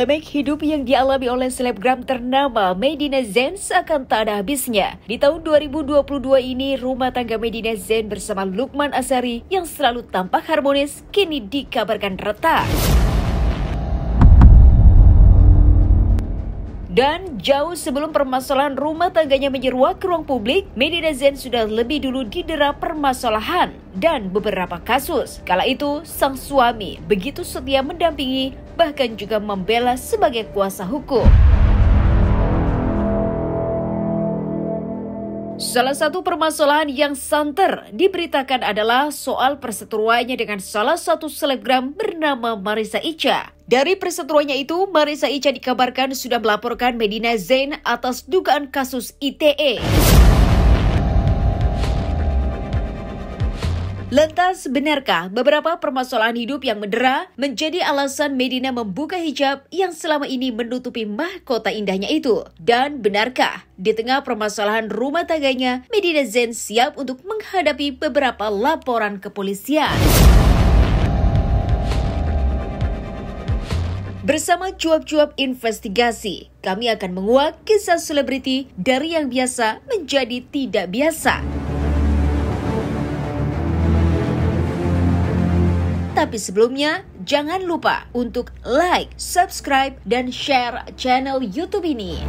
Polemik hidup yang dialami oleh selebgram ternama Medina Zain seakan tak ada habisnya. Di tahun 2022 ini, rumah tangga Medina Zain bersama Lukman Azhari yang selalu tampak harmonis kini dikabarkan retak. Dan jauh sebelum permasalahan rumah tangganya menyeruak ke ruang publik, Medina Zain sudah lebih dulu didera permasalahan dan beberapa kasus. Kala itu, sang suami begitu setia mendampingi, bahkan juga membela sebagai kuasa hukum. Salah satu permasalahan yang santer diberitakan adalah soal perseteruannya dengan salah satu selebgram bernama Marissa Icha. Dari perseteruannya itu, Marissa Icha dikabarkan sudah melaporkan Medina Zain atas dugaan kasus ITE. Lantas, benarkah beberapa permasalahan hidup yang mendera menjadi alasan Medina membuka hijab yang selama ini menutupi mahkota indahnya itu? Dan benarkah di tengah permasalahan rumah tangganya, Medina Zain siap untuk menghadapi beberapa laporan kepolisian? Bersama cuap-cuap investigasi, kami akan menguak kisah selebriti dari yang biasa menjadi tidak biasa. Tapi sebelumnya, jangan lupa untuk like, subscribe, dan share channel YouTube ini.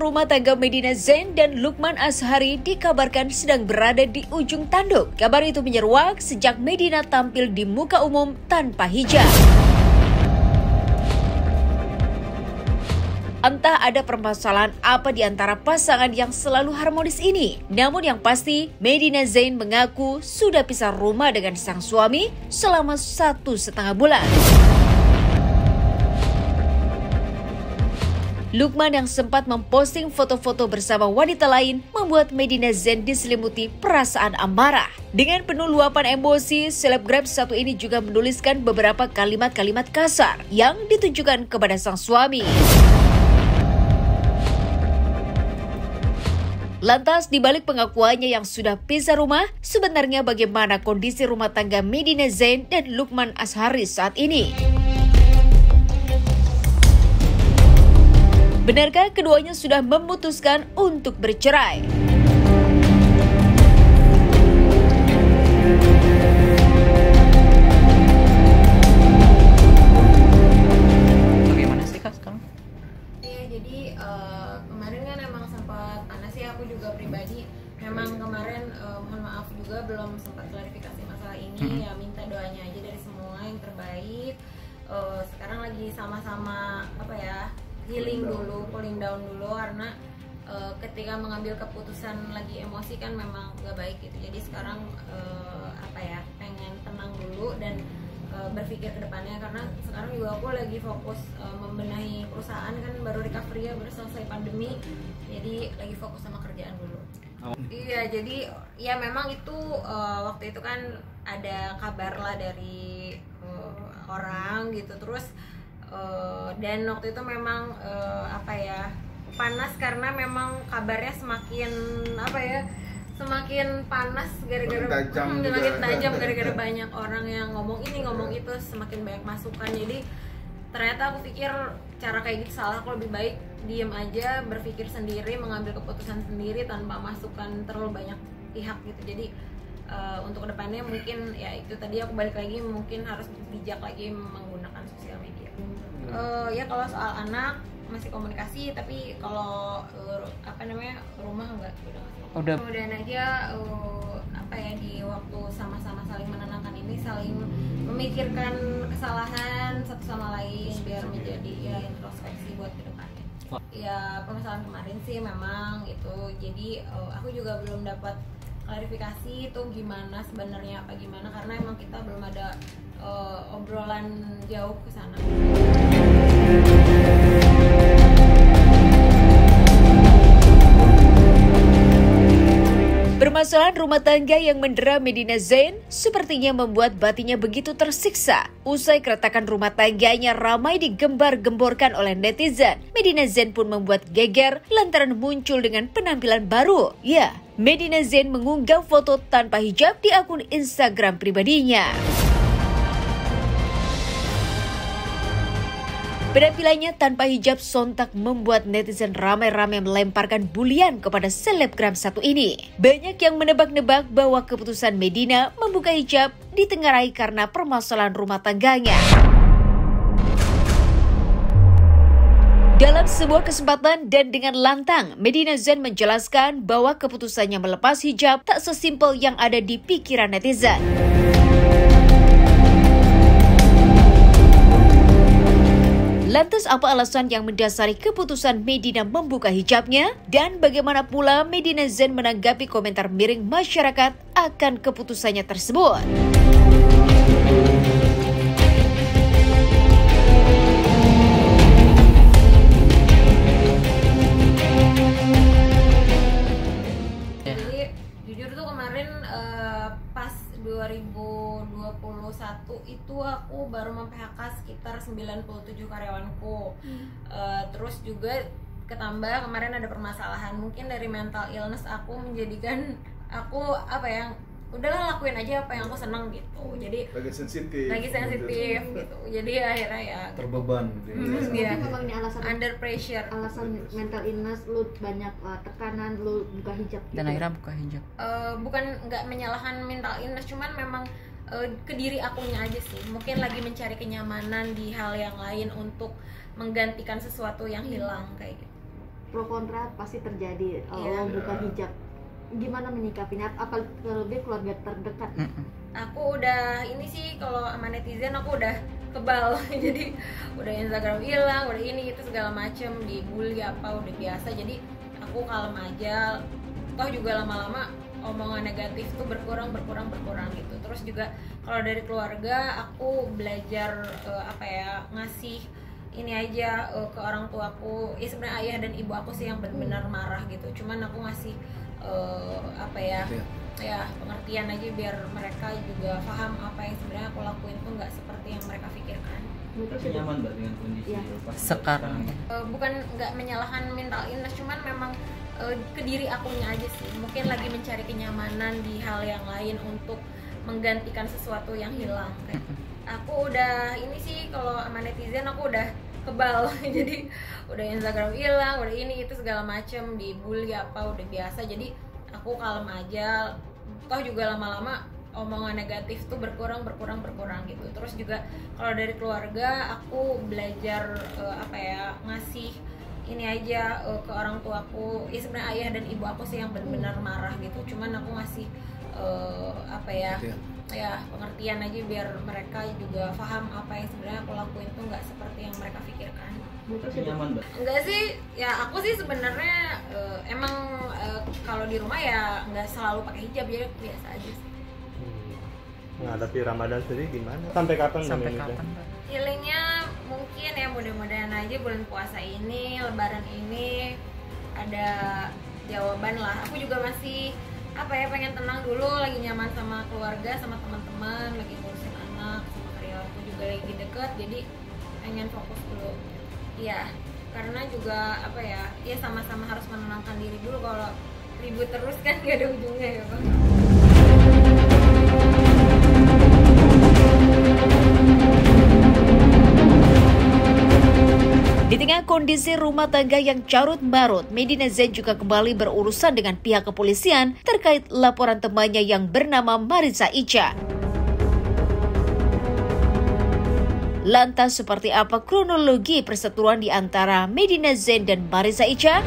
Rumah tangga Medina Zain dan Lukman Azhari dikabarkan sedang berada di ujung tanduk. Kabar itu menyeruak sejak Medina tampil di muka umum tanpa hijab. Entah ada permasalahan apa di antara pasangan yang selalu harmonis ini. Namun yang pasti, Medina Zain mengaku sudah pisah rumah dengan sang suami selama 1,5 bulan. Lukman yang sempat memposting foto-foto bersama wanita lain membuat Medina Zain diselimuti perasaan amarah. Dengan penuh luapan emosi, selebgram satu ini juga menuliskan beberapa kalimat-kalimat kasar yang ditujukan kepada sang suami. Lantas, di balik pengakuannya yang sudah pisah rumah, sebenarnya bagaimana kondisi rumah tangga Medina Zain dan Lukman Azhari saat ini? Benarkah keduanya sudah memutuskan untuk bercerai? Bagaimana sih Kak sekarang? Iya, jadi kemarin kan emang sempat panas ya, aku juga pribadi memang kemarin mohon maaf juga belum sempat klarifikasi masalah ini. Ya minta doanya aja dari semua yang terbaik. Sekarang lagi sama-sama healing dulu, cooling down dulu, karena ketika mengambil keputusan lagi emosi kan memang gak baik gitu. Jadi sekarang pengen tenang dulu dan berpikir ke depannya, karena sekarang juga aku lagi fokus membenahi perusahaan, kan baru recovery ya, baru selesai pandemi, jadi lagi fokus sama kerjaan dulu. Iya, jadi ya memang itu waktu itu kan ada kabar lah dari orang gitu, terus dan waktu itu memang panas karena memang kabarnya semakin panas gara-gara semakin tajam gara-gara banyak orang yang ngomong ini ngomong itu, semakin banyak masukan. Jadi ternyata aku pikir cara kayak gitu salah, aku lebih baik diem aja, berpikir sendiri, mengambil keputusan sendiri tanpa masukan terlalu banyak pihak gitu. Jadi untuk kedepannya mungkin ya itu tadi aku balik lagi, mungkin harus bijak lagi menggunakan sosial media. Ya kalau soal anak masih komunikasi, tapi kalau rumah enggak, udah kemudian aja di waktu sama-sama saling menenangkan ini, saling memikirkan kesalahan satu sama lain biar menjadi ya introspeksi buat ke depannya. Ya permasalahan kemarin sih memang gitu. Jadi aku juga belum dapat klarifikasi itu gimana sebenarnya apa gimana, karena emang kita belum ada obrolan jauh ke sana. Permasalahan rumah tangga yang mendera Medina Zain sepertinya membuat batinnya begitu tersiksa. Usai keretakan rumah tangganya ramai digembar-gemborkan oleh netizen, Medina Zain pun membuat geger lantaran muncul dengan penampilan baru. Ya, Medina Zain mengunggah foto tanpa hijab di akun Instagram pribadinya. Penampilannya tanpa hijab sontak membuat netizen ramai-ramai melemparkan bulian kepada selebgram satu ini. Banyak yang menebak-nebak bahwa keputusan Medina membuka hijab ditengarai karena permasalahan rumah tangganya. Dalam sebuah kesempatan dan dengan lantang, Medina Zain menjelaskan bahwa keputusannya melepas hijab tak sesimpel yang ada di pikiran netizen. Lantas apa alasan yang mendasari keputusan Medina membuka hijabnya? Dan bagaimana pula Medina Zain menanggapi komentar miring masyarakat akan keputusannya tersebut? Jadi jujur tuh kemarin pas 2021 itu aku baru mem-PHK sekitar 97 karyawanku. Terus juga ketambah kemarin ada permasalahan mungkin dari mental illness aku menjadikan aku udahlah lakuin aja apa yang aku senang gitu. Jadi lagi sensitif gitu. Jadi akhirnya ya terbeban gitu ya. Tapi memang ini alasan Under pressure. Alasan mental illness, lu banyak tekanan, lu buka hijab Dan gitu. akhirnya buka hijab. Bukan nggak menyalahkan mental illness, cuman memang ke diri akunya aja sih. Mungkin lagi mencari kenyamanan di hal yang lain untuk menggantikan sesuatu yang hilang kayak gitu. Pro kontra pasti terjadi Iya. lo buka hijab. Gimana menyikapinya? Apa terlebih keluarga terdekat? Aku udah ini sih kalau sama netizen aku udah kebal. Jadi udah Instagram hilang, udah ini itu segala macem, dibully apa udah biasa. Jadi aku kalem aja. Toh juga lama-lama omongan negatif tuh berkurang gitu. Terus juga kalau dari keluarga aku belajar ngasih ini aja ke orang tuaku. Ya sebenarnya ayah dan ibu aku sih yang benar-benar marah gitu. Cuman aku ngasih pengertian aja biar mereka juga paham apa yang sebenarnya aku lakuin tuh nggak seperti yang mereka pikirkan. Tapi nyaman Mbak dengan kondisi Ya. pas Sekarang ya. Bukan nggak menyalahkan mental illness, cuman memang ke diri akunya aja sih. Mungkin lagi mencari kenyamanan di hal yang lain untuk menggantikan sesuatu yang hilang kayak. Aku udah ini sih kalau sama netizen aku udah kebal. Jadi udah Instagram hilang, udah ini itu segala macem, dibully apa udah biasa. Jadi aku kalem aja. Toh juga lama-lama omongan negatif tuh berkurang gitu. Terus juga kalau dari keluarga aku belajar ngasih ini aja ke orang tuaku. Ya sebenarnya ayah dan ibu aku sih yang benar-benar marah gitu. Cuman aku ngasih pengertian aja biar mereka juga paham apa yang sebenarnya aku lakuin tuh nggak seperti yang mereka pikirkan. Tapi nyaman Mbak. Enggak sih, ya aku sih sebenarnya kalau di rumah ya nggak selalu pakai hijab, ya biasa aja sih. Menghadapi Ramadan sendiri gimana? Sampai kapan? Sampai Mbak? kapan, Mbak? Feelingnya mungkin ya mudah-mudahan aja bulan puasa ini, lebaran ini ada jawaban lah. Aku juga masih pengen tenang dulu, lagi nyaman sama keluarga, sama teman-teman, lagi ngurusin anak, sama karyawanku juga lagi deket, jadi pengen fokus dulu. Iya, karena juga ya sama-sama harus menenangkan diri dulu. Kalau ribut terus kan gak ada ujungnya ya Bang. Di tengah kondisi rumah tangga yang carut-marut, Medina Zain juga kembali berurusan dengan pihak kepolisian terkait laporan temannya yang bernama Marissa Icha. Lantas seperti apa kronologi perseteruan di antara Medina Zain dan Marissa Icha?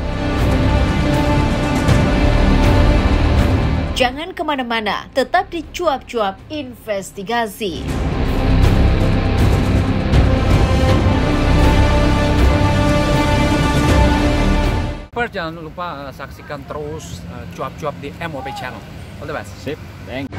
Jangan kemana-mana, tetap di Cuap-Cuap Investigasi. viewers jangan lupa saksikan terus cuap-cuap di MOP Channel. All the best. Sip, thank you.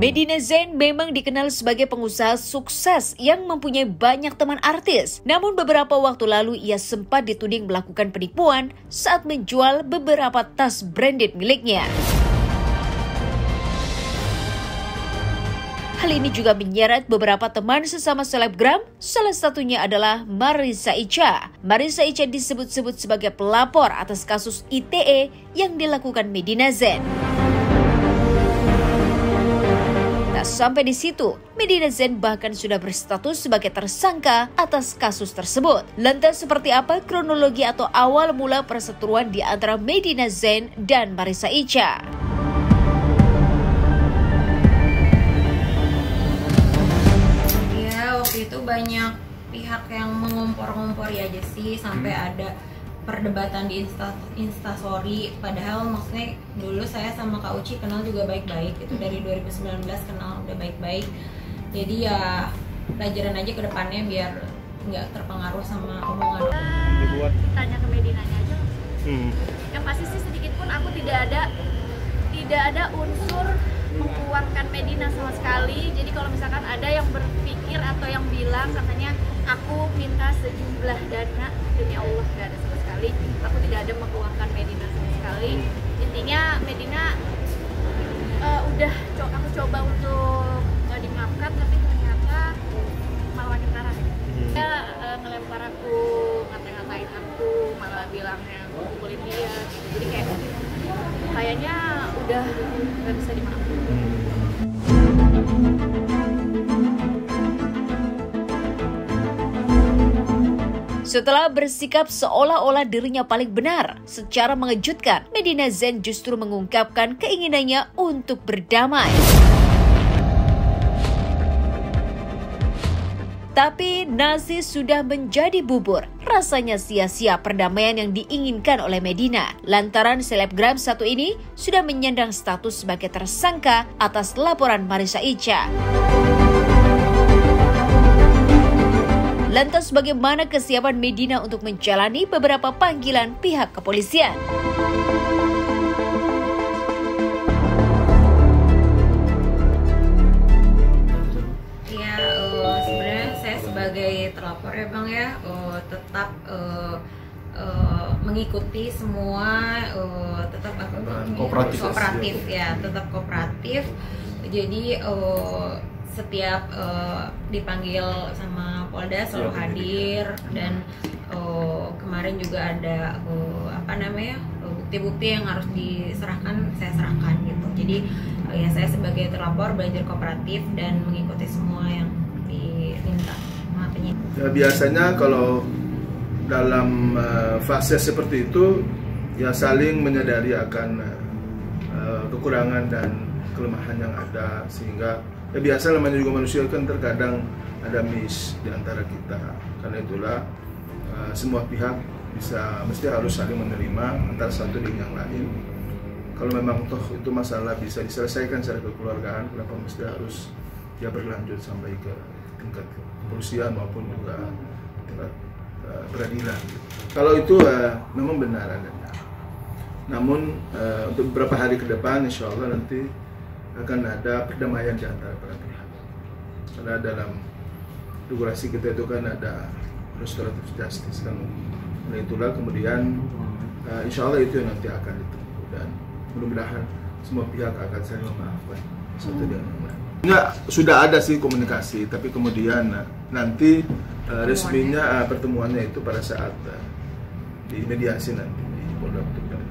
Medina Zain memang dikenal sebagai pengusaha sukses yang mempunyai banyak teman artis. Namun beberapa waktu lalu ia sempat dituding melakukan penipuan saat menjual beberapa tas branded miliknya. Hal ini juga menyeret beberapa teman sesama selebgram, salah satunya adalah Marissa Icha. Marissa Icha disebut-sebut sebagai pelapor atas kasus ITE yang dilakukan Medina Zain. Sampai di situ, Medina Zain bahkan sudah berstatus sebagai tersangka atas kasus tersebut. Lantas seperti apa kronologi atau awal mula perseteruan di antara Medina Zain dan Marissa Icha? Ya, waktu itu banyak pihak yang mengompor-ngompor ya aja sih, sampai ada perdebatan di Instastory. Padahal maksudnya dulu saya sama Kak Uci kenal juga baik-baik, itu dari 2019 kenal udah baik-baik. Jadi ya pelajaran aja ke depannya biar nggak terpengaruh sama omongan. Tanya ke Medinanya aja. Yang pasti sih sedikit pun aku tidak ada unsur mengeluarkan Medina sama sekali. Jadi kalau misalkan ada yang berpikir atau yang bilang katanya aku minta sejumlah dana, demi Allah nggak ada sama sekali. Aku tidak ada mengeluarkan Medina sama sekali. Intinya Medina aku coba untuk dimaafkan, tapi ternyata malah makin parah. Dia ngelempar aku, ngata-ngatain aku, malah bilangnya aku pukulin dia. Jadi kayaknya udah nggak bisa dimaafkan. Setelah bersikap seolah-olah dirinya paling benar, secara mengejutkan, Medina Zain justru mengungkapkan keinginannya untuk berdamai. Tapi nasi sudah menjadi bubur. Rasanya sia-sia perdamaian yang diinginkan oleh Medina. Lantaran selebgram satu ini sudah menyandang status sebagai tersangka atas laporan Marissa Icha. Lantas bagaimana kesiapan Medina untuk menjalani beberapa panggilan pihak kepolisian? Ya, sebenarnya saya sebagai terlapor ya Bang ya, tetap mengikuti semua, tetap kooperatif ya, tetap kooperatif. Jadi setiap dipanggil sama Polda selalu hadir, dan kemarin juga ada bukti-bukti yang harus diserahkan, saya serahkan gitu. Jadi ya saya sebagai terlapor belajar kooperatif dan mengikuti semua yang diminta sama penyidik. Ya, biasanya kalau dalam fase seperti itu ya saling menyadari akan kekurangan dan kelemahan yang ada, sehingga ya biasa namanya juga manusia kan terkadang ada miss di antara kita. Karena itulah semua pihak mesti harus saling menerima antara satu dengan yang lain. Kalau memang toh itu masalah bisa diselesaikan secara kekeluargaan, kenapa mesti harus ya berlanjut sampai ke tingkat kepolisian maupun juga tingkat peradilan. Kalau itu memang benar adanya. Namun untuk beberapa hari ke depan insya Allah nanti akan ada perdamaian di antara para pihak. Karena dalam regulasi kita itu kan ada restoratif justice kan. Oleh itulah kemudian insya Allah itu yang nanti akan ditempuh, dan mudah-mudahan semua pihak akan saling memaafkan satu dengan yang lain. Enggak, sudah ada sih komunikasi, tapi kemudian nanti resminya pertemuannya itu pada saat di mediasi nanti di Polda Metro Jaya.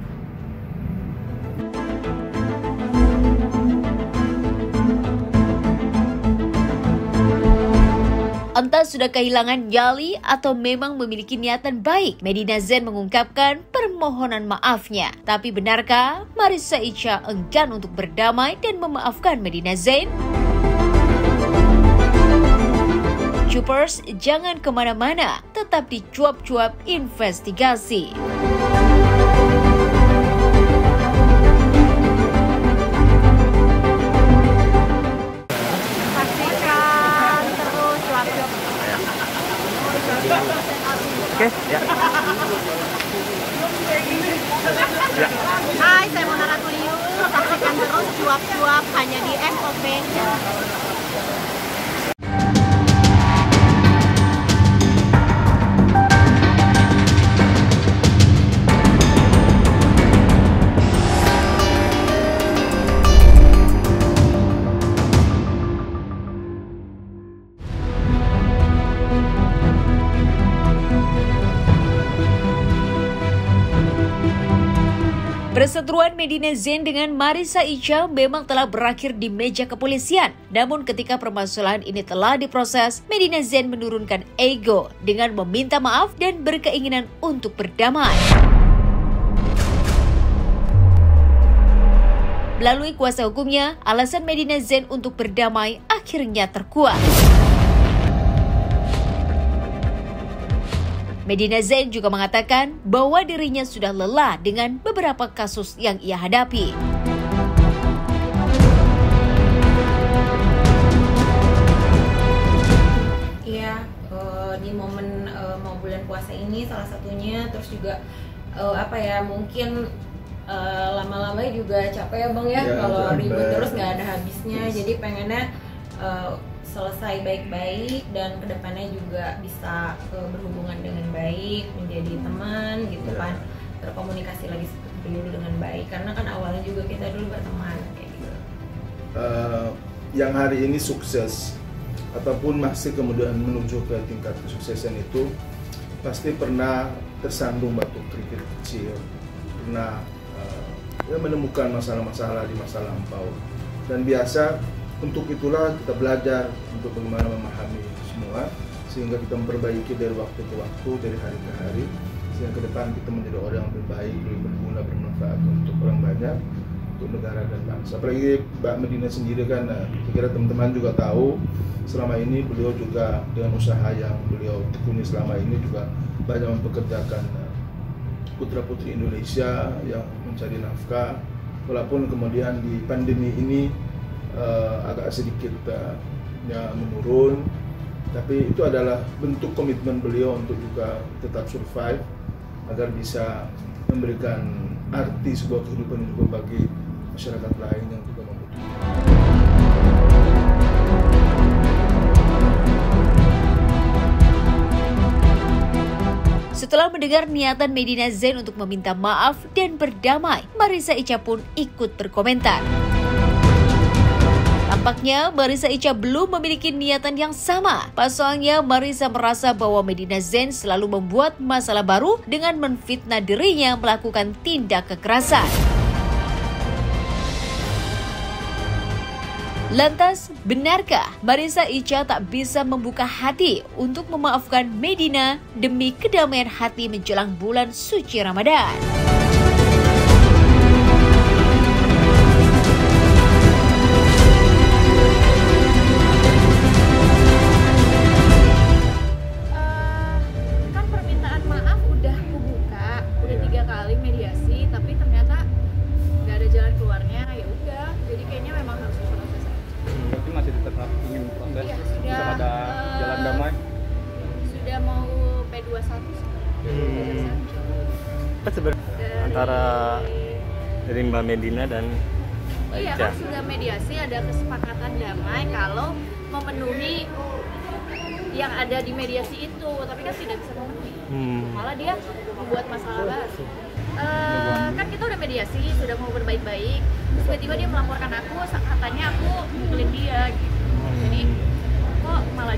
Entah sudah kehilangan nyali atau memang memiliki niatan baik, Medina Zain mengungkapkan permohonan maafnya. Tapi benarkah Marissa Icha enggan untuk berdamai dan memaafkan Medina Zain? Cupers, jangan kemana-mana, tetap di Cuap-Cuap Investigasi. Saksikan terus Cuap-Cuap. Oke, ya. Hai, saya Mona Ratuliu. Saksikan terus Cuap-Cuap hanya di MOP. Perseteruan Medina Zain dengan Marissa Icha memang telah berakhir di meja kepolisian. Namun ketika permasalahan ini telah diproses, Medina Zain menurunkan ego dengan meminta maaf dan berkeinginan untuk berdamai. Melalui kuasa hukumnya, alasan Medina Zain untuk berdamai akhirnya terkuat. Medina Zain juga mengatakan bahwa dirinya sudah lelah dengan beberapa kasus yang ia hadapi. Iya, di momen mau bulan puasa ini salah satunya, terus juga mungkin lama-lama juga capek ya Bang ya, kalau ribut terus nggak ada habisnya. Jadi pengennya selesai baik-baik dan kedepannya juga bisa berhubungan dengan baik, menjadi teman gitu kan, berkomunikasi lagi seperti dulu dengan baik, karena kan awalnya juga kita dulu berteman kayak gitu. Yang hari ini sukses ataupun masih kemudian menuju ke tingkat kesuksesan itu pasti pernah tersandung batu kerikil kecil, pernah menemukan masalah-masalah di masa lampau, dan biasa untuk itulah kita belajar untuk bagaimana memahami semua sehingga kita memperbaiki dari waktu ke waktu, dari hari ke hari, sehingga ke depan kita menjadi orang yang lebih baik, lebih berguna, bermanfaat untuk orang banyak, untuk negara dan bangsa. Apalagi Mbak Medina sendiri kan, saya kira teman-teman juga tahu selama ini beliau juga dengan usaha yang beliau tekuni selama ini juga banyak mempekerjakan putra-putri Indonesia yang mencari nafkah, walaupun kemudian di pandemi ini agak sedikit menurun, tapi itu adalah bentuk komitmen beliau untuk juga tetap survive agar bisa memberikan arti sebuah kehidupan juga bagi masyarakat lain yang juga membutuhkan. Setelah mendengar niatan Medina Zain untuk meminta maaf dan berdamai, Marissa Icha pun ikut berkomentar. Tampaknya Marissa Icha belum memiliki niatan yang sama. Pasalnya Marissa merasa bahwa Medina Zain selalu membuat masalah baru dengan menfitnah dirinya melakukan tindak kekerasan. Lantas, benarkah Marissa Icha tak bisa membuka hati untuk memaafkan Medina demi kedamaian hati menjelang bulan suci Ramadan? Antara dari Mbak Medina dan Mbak Icha. Iya kan sudah mediasi, ada kesepakatan damai kalau memenuhi yang ada di mediasi itu, tapi kan tidak bisa memenuhi. Malah dia membuat masalah baru. Kan kita udah mediasi, sudah mau berbaik-baik, terus tiba-tiba dia melaporkan aku, katanya aku mukulin dia gitu. Jadi kok malah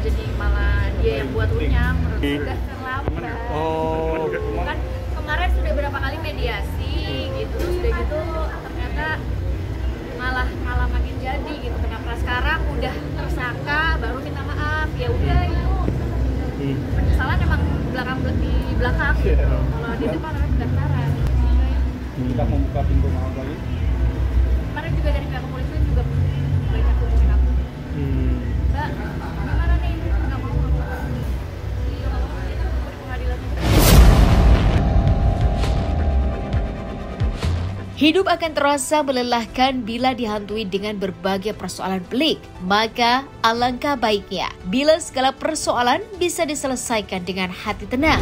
dia yang buat unyam, menurut sudah terlambat. Kan kemarin sudah berapa kali mediasi gitu, sudah gitu ternyata malah makin jadi gitu. Kenapa sekarang udah tersangka baru minta maaf? Ya udah itu penyesalan emang di belakang gitu. Kalau di depan ada pendaftaran. Tidak membuka pintu maaf lagi. Kemarin juga dari pihak kepolisian juga banyak hubungin aku. Mbak, gimana nih? Nggak mau Hidup akan terasa melelahkan bila dihantui dengan berbagai persoalan pelik. Maka alangkah baiknya bila segala persoalan bisa diselesaikan dengan hati tenang.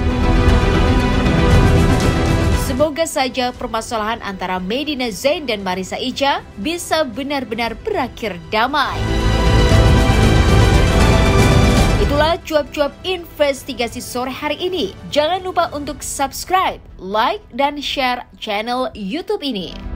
Semoga saja permasalahan antara Medina Zain dan Marissa Icha bisa benar-benar berakhir damai. Itulah cuap-cuap investigasi sore hari ini. Jangan lupa untuk subscribe, like, dan share channel YouTube ini.